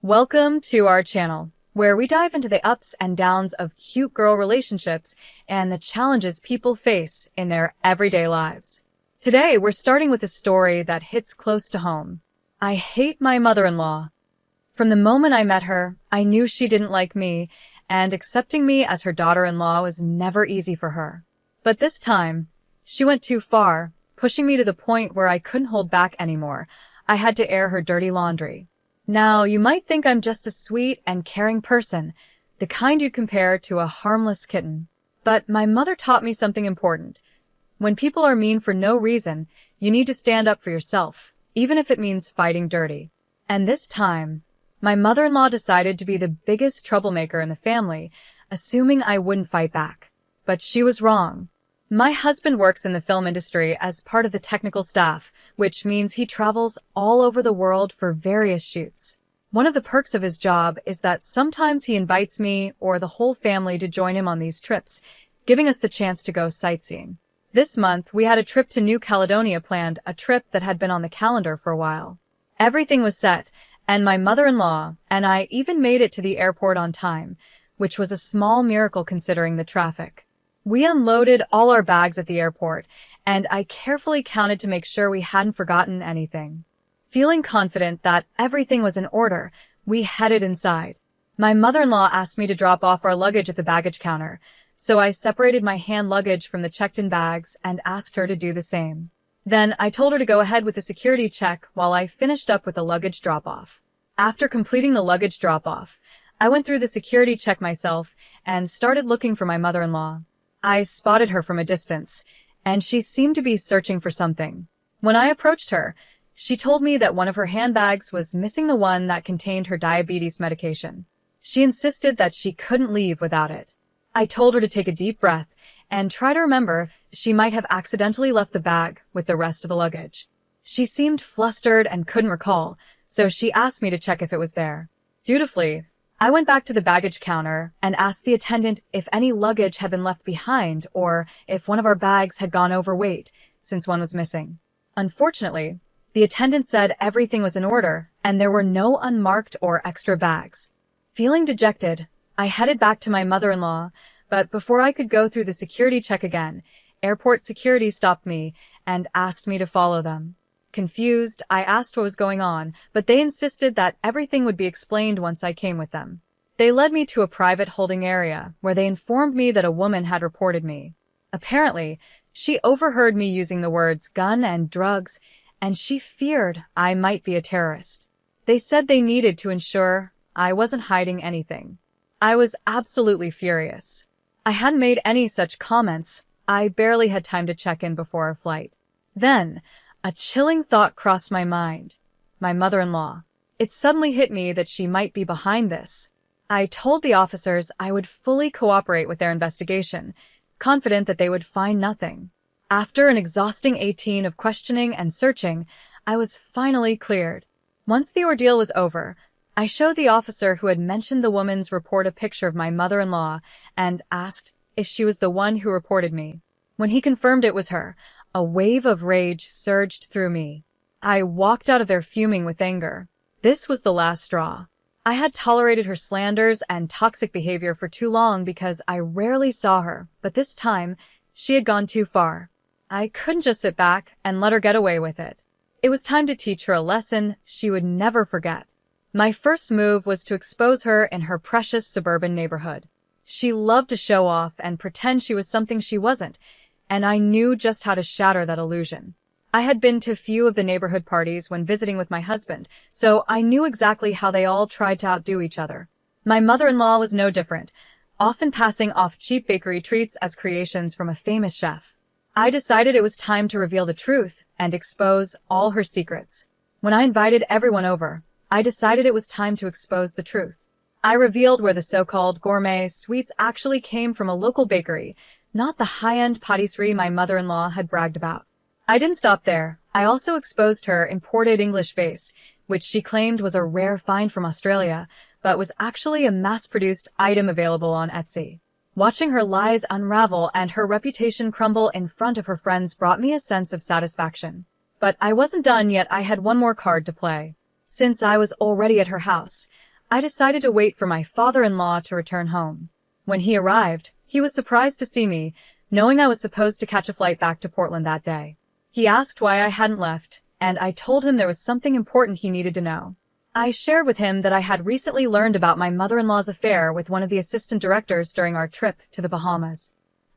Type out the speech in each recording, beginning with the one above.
Welcome to our channel, where we dive into the ups and downs of cute girl relationships and the challenges people face in their everyday lives. Today, we're starting with a story that hits close to home. I hate my mother-in-law. From the moment I met her, I knew she didn't like me, and accepting me as her daughter-in-law was never easy for her. But this time, she went too far, pushing me to the point where I couldn't hold back anymore. I had to air her dirty laundry. Now, you might think I'm just a sweet and caring person, the kind you'd compare to a harmless kitten. But my mother taught me something important. When people are mean for no reason, you need to stand up for yourself, even if it means fighting dirty. And this time, my mother-in-law decided to be the biggest troublemaker in the family, assuming I wouldn't fight back. But she was wrong. My husband works in the film industry as part of the technical staff, which means he travels all over the world for various shoots. One of the perks of his job is that sometimes he invites me or the whole family to join him on these trips, giving us the chance to go sightseeing. This month, we had a trip to New Caledonia planned, a trip that had been on the calendar for a while. Everything was set, and my mother-in-law and I even made it to the airport on time, which was a small miracle considering the traffic. We unloaded all our bags at the airport, and I carefully counted to make sure we hadn't forgotten anything. Feeling confident that everything was in order, we headed inside. My mother-in-law asked me to drop off our luggage at the baggage counter, so I separated my hand luggage from the checked-in bags and asked her to do the same. Then I told her to go ahead with the security check while I finished up with the luggage drop-off. After completing the luggage drop-off, I went through the security check myself and started looking for my mother-in-law. I spotted her from a distance, and she seemed to be searching for something. When I approached her, she told me that one of her handbags was missing, the one that contained her diabetes medication. She insisted that she couldn't leave without it. I told her to take a deep breath and try to remember she might have accidentally left the bag with the rest of the luggage. She seemed flustered and couldn't recall, so she asked me to check if it was there. Dutifully, I went back to the baggage counter and asked the attendant if any luggage had been left behind or if one of our bags had gone overweight, since one was missing. Unfortunately, the attendant said everything was in order and there were no unmarked or extra bags. Feeling dejected, I headed back to my mother-in-law, but before I could go through the security check again, airport security stopped me and asked me to follow them. Confused, I asked what was going on, but they insisted that everything would be explained once I came with them. They led me to a private holding area, where they informed me that a woman had reported me. Apparently, she overheard me using the words gun and drugs, and she feared I might be a terrorist. They said they needed to ensure I wasn't hiding anything. I was absolutely furious. I hadn't made any such comments. I barely had time to check in before our flight. Then, a chilling thought crossed my mind. My mother-in-law. It suddenly hit me that she might be behind this. I told the officers I would fully cooperate with their investigation, confident that they would find nothing. After an exhausting 18 of questioning and searching, I was finally cleared. Once the ordeal was over, I showed the officer who had mentioned the woman's report a picture of my mother-in-law and asked if she was the one who reported me. When he confirmed it was her, a wave of rage surged through me. I walked out of there fuming with anger. This was the last straw. I had tolerated her slanders and toxic behavior for too long because I rarely saw her, but this time, she had gone too far. I couldn't just sit back and let her get away with it. It was time to teach her a lesson she would never forget. My first move was to expose her in her precious suburban neighborhood. She loved to show off and pretend she was something she wasn't, and I knew just how to shatter that illusion. I had been to few of the neighborhood parties when visiting with my husband, so I knew exactly how they all tried to outdo each other. My mother-in-law was no different, often passing off cheap bakery treats as creations from a famous chef. I decided it was time to reveal the truth and expose all her secrets. When I invited everyone over, I decided it was time to expose the truth. I revealed where the so-called gourmet sweets actually came from, a local bakery, not the high-end pâtisserie my mother-in-law had bragged about. I didn't stop there. I also exposed her imported English vase, which she claimed was a rare find from Australia, but was actually a mass-produced item available on Etsy. Watching her lies unravel and her reputation crumble in front of her friends brought me a sense of satisfaction. But I wasn't done yet. I had one more card to play. Since I was already at her house, I decided to wait for my father-in-law to return home. When he arrived, he was surprised to see me, knowing I was supposed to catch a flight back to Portland that day. He asked why I hadn't left, and I told him there was something important he needed to know. I shared with him that I had recently learned about my mother-in-law's affair with one of the assistant directors during our trip to the Bahamas.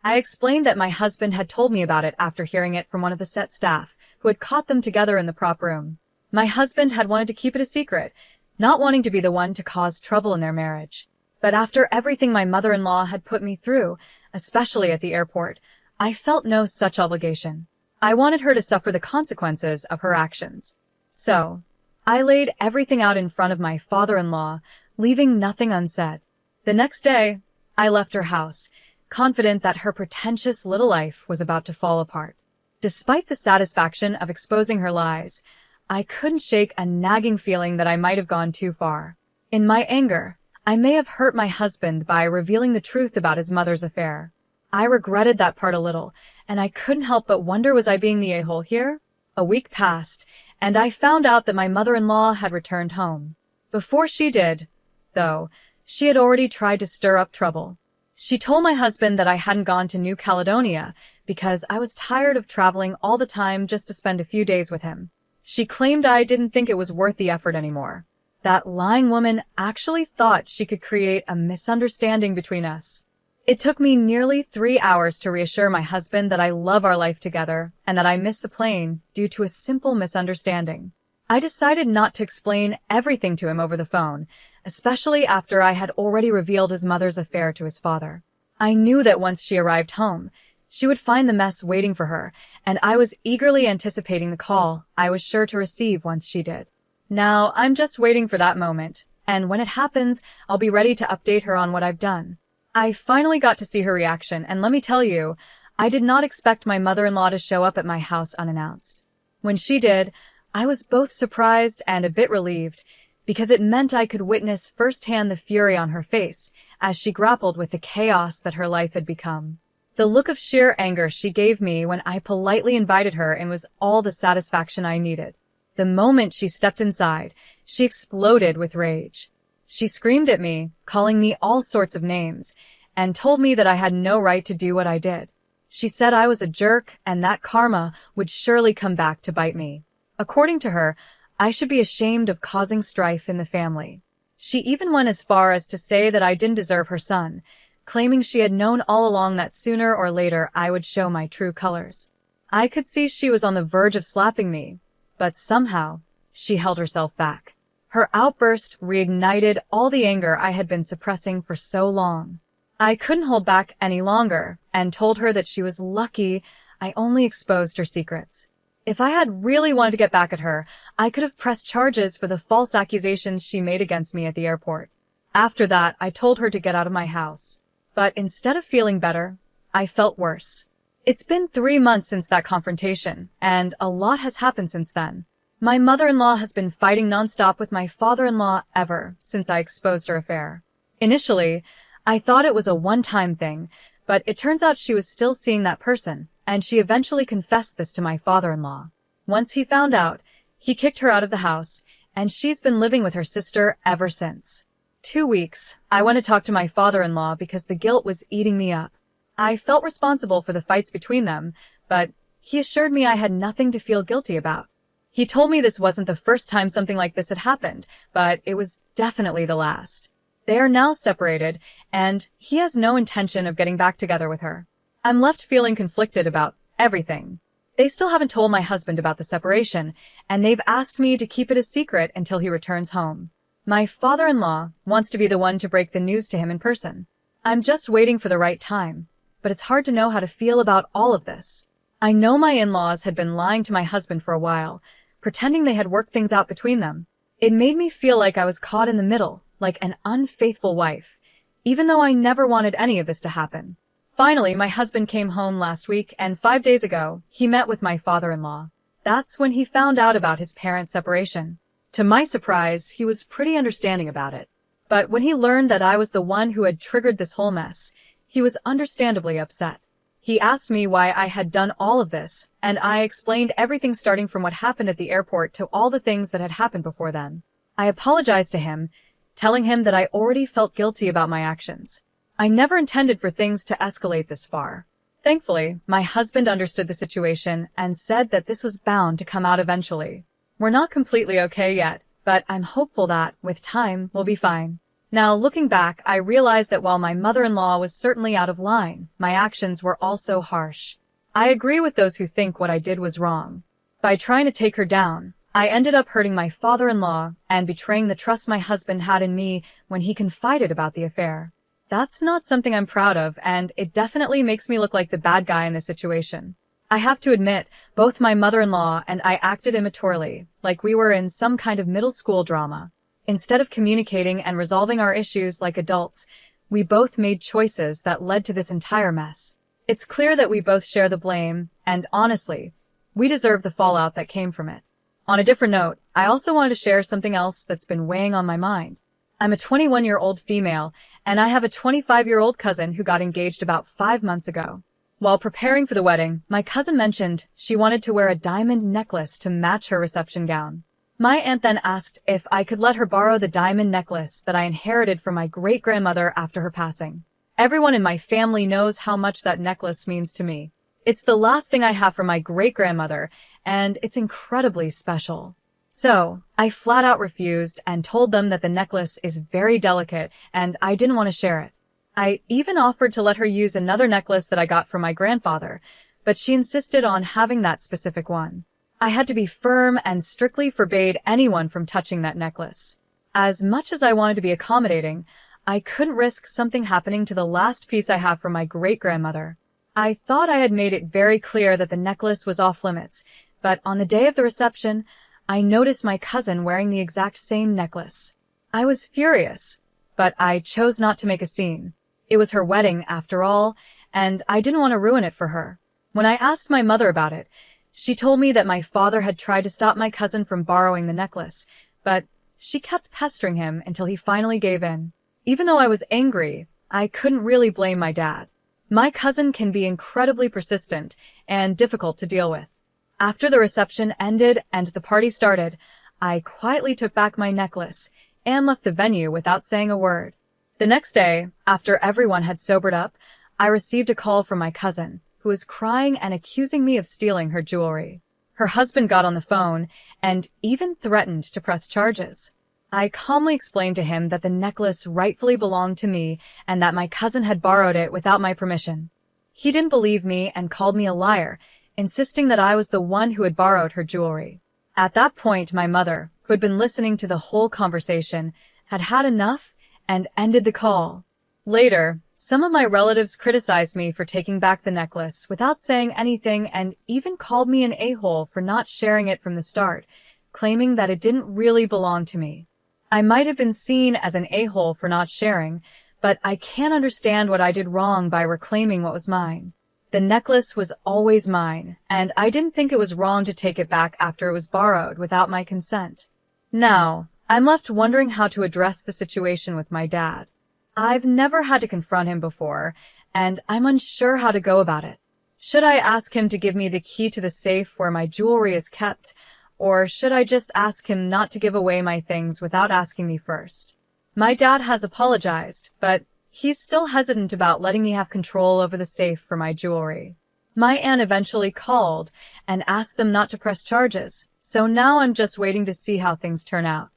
I explained that my husband had told me about it after hearing it from one of the set staff, who had caught them together in the prop room. My husband had wanted to keep it a secret, not wanting to be the one to cause trouble in their marriage. But after everything my mother-in-law had put me through, especially at the airport, I felt no such obligation. I wanted her to suffer the consequences of her actions. So, I laid everything out in front of my father-in-law, leaving nothing unsaid. The next day, I left her house, confident that her pretentious little life was about to fall apart. Despite the satisfaction of exposing her lies, I couldn't shake a nagging feeling that I might have gone too far. In my anger, I may have hurt my husband by revealing the truth about his mother's affair. I regretted that part a little, and I couldn't help but wonder, was I being the a-hole here? A week passed, and I found out that my mother-in-law had returned home. Before she did, though, she had already tried to stir up trouble. She told my husband that I hadn't gone to New Caledonia because I was tired of traveling all the time just to spend a few days with him. She claimed I didn't think it was worth the effort anymore. That lying woman actually thought she could create a misunderstanding between us. It took me nearly 3 hours to reassure my husband that I love our life together and that I missed the plane due to a simple misunderstanding. I decided not to explain everything to him over the phone, especially after I had already revealed his mother's affair to his father. I knew that once she arrived home, she would find the mess waiting for her, and I was eagerly anticipating the call I was sure to receive once she did. Now, I'm just waiting for that moment, and when it happens, I'll be ready to update her on what I've done. I finally got to see her reaction, and let me tell you, I did not expect my mother-in-law to show up at my house unannounced. When she did, I was both surprised and a bit relieved, because it meant I could witness firsthand the fury on her face as she grappled with the chaos that her life had become. The look of sheer anger she gave me when I politely invited her in was all the satisfaction I needed. The moment she stepped inside, she exploded with rage. She screamed at me, calling me all sorts of names, and told me that I had no right to do what I did. She said I was a jerk and that karma would surely come back to bite me. According to her, I should be ashamed of causing strife in the family. She even went as far as to say that I didn't deserve her son, claiming she had known all along that sooner or later I would show my true colors. I could see she was on the verge of slapping me, but somehow she held herself back. Her outburst reignited all the anger I had been suppressing for so long. I couldn't hold back any longer and told her that she was lucky I only exposed her secrets. If I had really wanted to get back at her, I could have pressed charges for the false accusations she made against me at the airport. After that, I told her to get out of my house. But instead of feeling better, I felt worse. It's been 3 months since that confrontation, and a lot has happened since then. My mother-in-law has been fighting nonstop with my father-in-law ever since I exposed her affair. Initially, I thought it was a one-time thing, but it turns out she was still seeing that person, and she eventually confessed this to my father-in-law. Once he found out, he kicked her out of the house, and she's been living with her sister ever since. 2 weeks, I went to talk to my father-in-law because the guilt was eating me up. I felt responsible for the fights between them, but he assured me I had nothing to feel guilty about. He told me this wasn't the first time something like this had happened, but it was definitely the last. They are now separated, and he has no intention of getting back together with her. I'm left feeling conflicted about everything. They still haven't told my husband about the separation, and they've asked me to keep it a secret until he returns home. My father-in-law wants to be the one to break the news to him in person. I'm just waiting for the right time, but it's hard to know how to feel about all of this. I know my in-laws had been lying to my husband for a while, pretending they had worked things out between them. It made me feel like I was caught in the middle, like an unfaithful wife, even though I never wanted any of this to happen. Finally, my husband came home last week, and 5 days ago, he met with my father-in-law. That's when he found out about his parents' separation. To my surprise, he was pretty understanding about it. But when he learned that I was the one who had triggered this whole mess, he was understandably upset. He asked me why I had done all of this, and I explained everything starting from what happened at the airport to all the things that had happened before then. I apologized to him, telling him that I already felt guilty about my actions. I never intended for things to escalate this far. Thankfully, my husband understood the situation and said that this was bound to come out eventually. We're not completely okay yet, but I'm hopeful that, with time, we'll be fine. Now, looking back, I realized that while my mother-in-law was certainly out of line, my actions were also harsh. I agree with those who think what I did was wrong. By trying to take her down, I ended up hurting my father-in-law and betraying the trust my husband had in me when he confided about the affair. That's not something I'm proud of, and it definitely makes me look like the bad guy in this situation. I have to admit, both my mother-in-law and I acted immaturely, like we were in some kind of middle school drama. Instead of communicating and resolving our issues like adults, we both made choices that led to this entire mess. It's clear that we both share the blame, and honestly, we deserve the fallout that came from it. On a different note, I also wanted to share something else that's been weighing on my mind. I'm a 21-year-old female, and I have a 25-year-old cousin who got engaged about 5 months ago. While preparing for the wedding, my cousin mentioned she wanted to wear a diamond necklace to match her reception gown. My aunt then asked if I could let her borrow the diamond necklace that I inherited from my great-grandmother after her passing. Everyone in my family knows how much that necklace means to me. It's the last thing I have from my great-grandmother, and it's incredibly special. So, I flat out refused and told them that the necklace is very delicate and I didn't want to share it. I even offered to let her use another necklace that I got from my grandfather, but she insisted on having that specific one. I had to be firm and strictly forbade anyone from touching that necklace. As much as I wanted to be accommodating, I couldn't risk something happening to the last piece I have from my great-grandmother. I thought I had made it very clear that the necklace was off limits, but on the day of the reception, I noticed my cousin wearing the exact same necklace. I was furious, but I chose not to make a scene. It was her wedding, after all, and I didn't want to ruin it for her. When I asked my mother about it, she told me that my father had tried to stop my cousin from borrowing the necklace, but she kept pestering him until he finally gave in. Even though I was angry, I couldn't really blame my dad. My cousin can be incredibly persistent and difficult to deal with. After the reception ended and the party started, I quietly took back my necklace and left the venue without saying a word. The next day, after everyone had sobered up, I received a call from my cousin, who was crying and accusing me of stealing her jewelry. Her husband got on the phone and even threatened to press charges. I calmly explained to him that the necklace rightfully belonged to me and that my cousin had borrowed it without my permission. He didn't believe me and called me a liar, insisting that I was the one who had borrowed her jewelry. At that point, my mother, who had been listening to the whole conversation, had had enough and ended the call. Later, some of my relatives criticized me for taking back the necklace without saying anything and even called me an a-hole for not sharing it from the start, claiming that it didn't really belong to me. I might have been seen as an a-hole for not sharing, but I can't understand what I did wrong by reclaiming what was mine. The necklace was always mine, and I didn't think it was wrong to take it back after it was borrowed without my consent. Now, I'm left wondering how to address the situation with my dad. I've never had to confront him before, and I'm unsure how to go about it. Should I ask him to give me the key to the safe where my jewelry is kept, or should I just ask him not to give away my things without asking me first? My dad has apologized, but he's still hesitant about letting me have control over the safe for my jewelry. My aunt eventually called and asked them not to press charges, so now I'm just waiting to see how things turn out.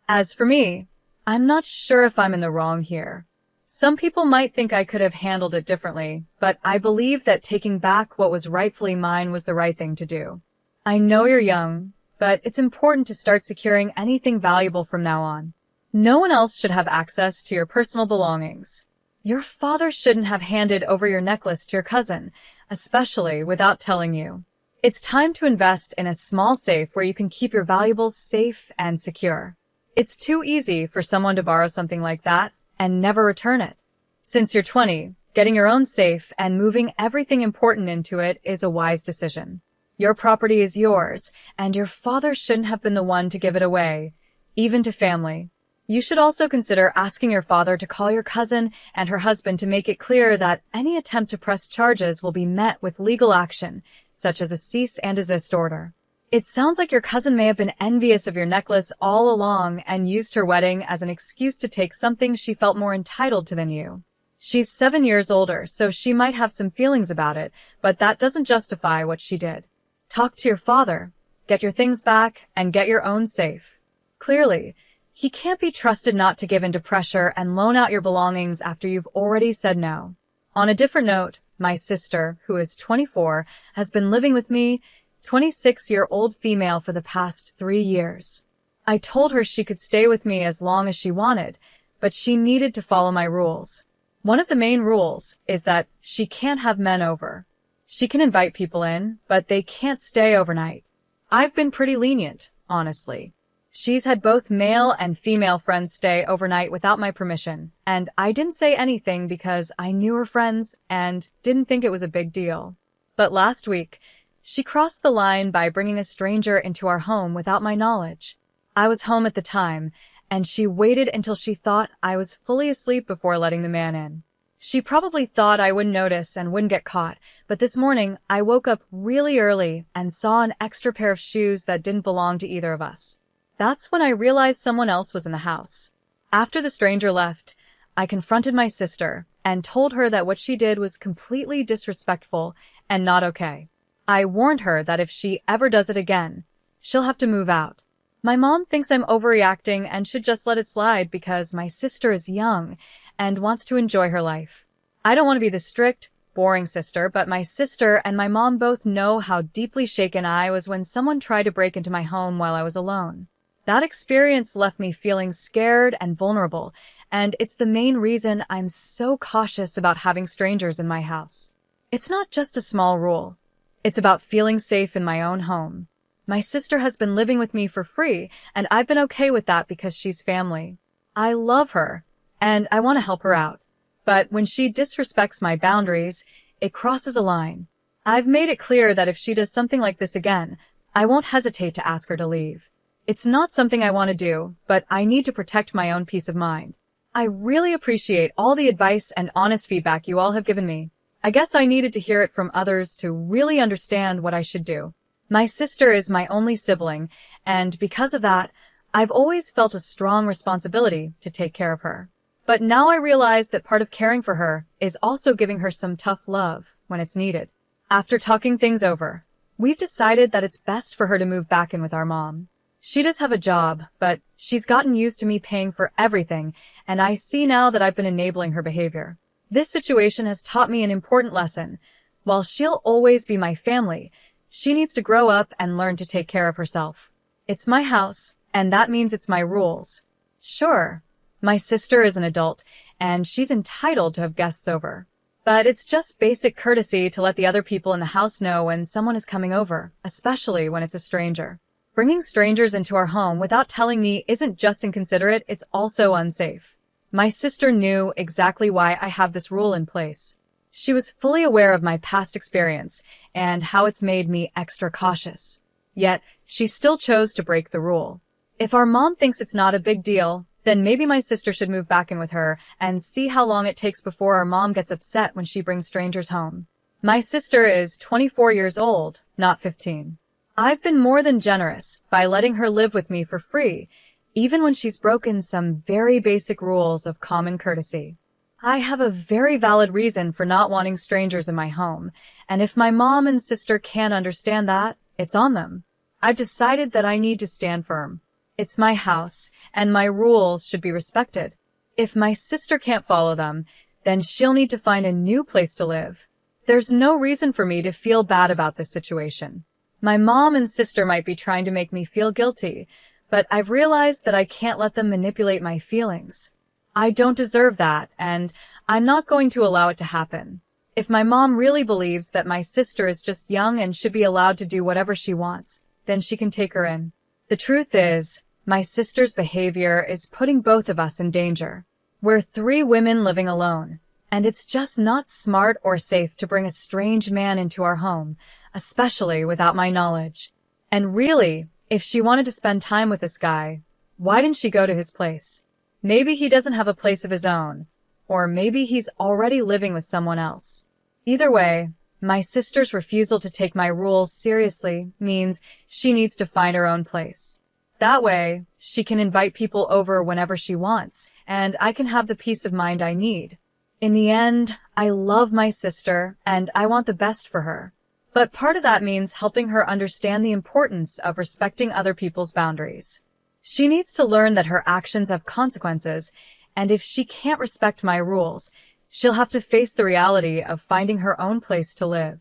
As for me, I'm not sure if I'm in the wrong here. Some people might think I could have handled it differently, but I believe that taking back what was rightfully mine was the right thing to do. I know you're young, but it's important to start securing anything valuable from now on. No one else should have access to your personal belongings. Your father shouldn't have handed over your necklace to your cousin, especially without telling you. It's time to invest in a small safe where you can keep your valuables safe and secure. It's too easy for someone to borrow something like that and never return it. Since you're 20, getting your own safe and moving everything important into it is a wise decision. Your property is yours, and your father shouldn't have been the one to give it away, even to family. You should also consider asking your father to call your cousin and her husband to make it clear that any attempt to press charges will be met with legal action, such as a cease and desist order. It sounds like your cousin may have been envious of your necklace all along and used her wedding as an excuse to take something she felt more entitled to than you. She's 7 years older, so she might have some feelings about it, but that doesn't justify what she did. Talk to your father, get your things back, and get your own safe. Clearly, he can't be trusted not to give in to pressure and loan out your belongings after you've already said no. On a different note, my sister, who is 24, has been living with me, 26-year-old female, for the past 3 years. I told her she could stay with me as long as she wanted, but she needed to follow my rules. One of the main rules is that she can't have men over. She can invite people in, but they can't stay overnight. I've been pretty lenient, honestly. She's had both male and female friends stay overnight without my permission, and I didn't say anything because I knew her friends and didn't think it was a big deal. But last week, she crossed the line by bringing a stranger into our home without my knowledge. I was home at the time, and she waited until she thought I was fully asleep before letting the man in. She probably thought I wouldn't notice and wouldn't get caught, but this morning I woke up really early and saw an extra pair of shoes that didn't belong to either of us. That's when I realized someone else was in the house. After the stranger left, I confronted my sister and told her that what she did was completely disrespectful and not okay. I warned her that if she ever does it again, she'll have to move out. My mom thinks I'm overreacting and should just let it slide because my sister is young and wants to enjoy her life. I don't want to be the strict, boring sister, but my sister and my mom both know how deeply shaken I was when someone tried to break into my home while I was alone. That experience left me feeling scared and vulnerable, and it's the main reason I'm so cautious about having strangers in my house. It's not just a small rule. It's about feeling safe in my own home. My sister has been living with me for free, and I've been okay with that because she's family. I love her, and I want to help her out. But when she disrespects my boundaries, it crosses a line. I've made it clear that if she does something like this again, I won't hesitate to ask her to leave. It's not something I want to do, but I need to protect my own peace of mind. I really appreciate all the advice and honest feedback you all have given me. I guess I needed to hear it from others to really understand what I should do. My sister is my only sibling, and because of that, I've always felt a strong responsibility to take care of her. But now I realize that part of caring for her is also giving her some tough love when it's needed. After talking things over, we've decided that it's best for her to move back in with our mom. She does have a job, but she's gotten used to me paying for everything, and I see now that I've been enabling her behavior. This situation has taught me an important lesson. While she'll always be my family, she needs to grow up and learn to take care of herself. It's my house, and that means it's my rules. Sure, my sister is an adult, and she's entitled to have guests over. But it's just basic courtesy to let the other people in the house know when someone is coming over, especially when it's a stranger. Bringing strangers into our home without telling me isn't just inconsiderate, it's also unsafe. My sister knew exactly why I have this rule in place. She was fully aware of my past experience and how it's made me extra cautious. Yet, she still chose to break the rule. If our mom thinks it's not a big deal, then maybe my sister should move back in with her and see how long it takes before our mom gets upset when she brings strangers home. My sister is 24 years old, not 15. I've been more than generous by letting her live with me for free, even when she's broken some very basic rules of common courtesy. I have a very valid reason for not wanting strangers in my home, and if my mom and sister can't understand that, it's on them. I've decided that I need to stand firm. It's my house, and my rules should be respected. If my sister can't follow them, then she'll need to find a new place to live. There's no reason for me to feel bad about this situation. My mom and sister might be trying to make me feel guilty, but I've realized that I can't let them manipulate my feelings. I don't deserve that, and I'm not going to allow it to happen. If my mom really believes that my sister is just young and should be allowed to do whatever she wants, then she can take her in. The truth is, my sister's behavior is putting both of us in danger. We're 3 women living alone, and it's just not smart or safe to bring a strange man into our home, especially without my knowledge. And really, if she wanted to spend time with this guy, why didn't she go to his place? Maybe he doesn't have a place of his own, or maybe he's already living with someone else. Either way, My sister's refusal to take my rules seriously means she needs to find her own place. That way, she can invite people over whenever she wants, and I can have the peace of mind I need. In the end, I love my sister, and I want the best for her. But part of that means helping her understand the importance of respecting other people's boundaries. She needs to learn that her actions have consequences, and if she can't respect my rules, she'll have to face the reality of finding her own place to live.